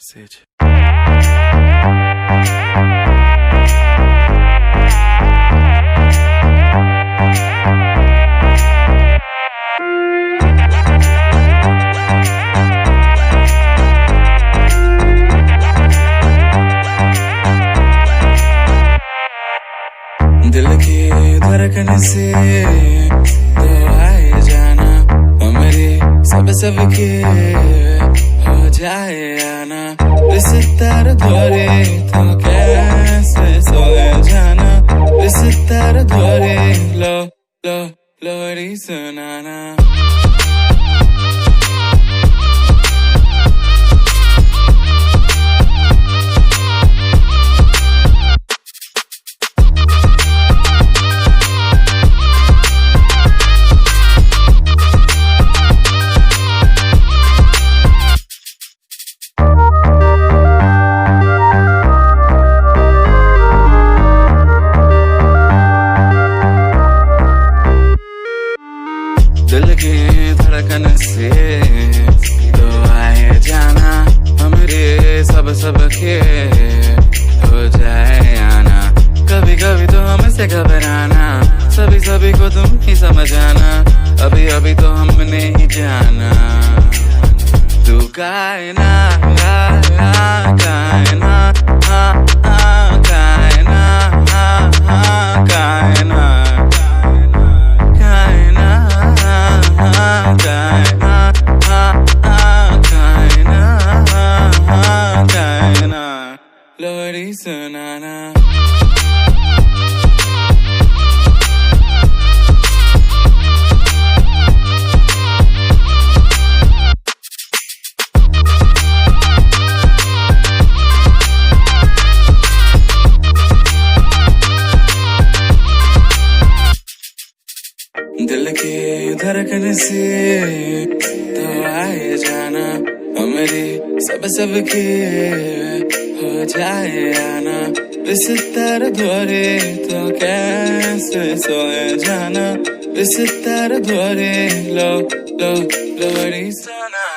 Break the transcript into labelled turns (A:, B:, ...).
A: Message. दिल की धड़कन से तो आए जाना, मेरे सब के हो जाए आना। इस दर्द भरे तो कैसे सोए जाना, इस दर्द भरे लो लोरी सुनाना। दिल की धड़कन से तो आए जाना, हमरे सब के हो जाए आना। कभी कभी तो हमसे घबराना, सभी को तुम ही समझ आना। अभी तो हमने ही जाना, तू कायना कायना लोरी सुनाना। दिल के धड़कन से तो आए जाना, मेरे सब के हो जाए आना। इस दर्द भरे तो कैसे सोए जाना, इस दर्द भरे लो लोरी सुना।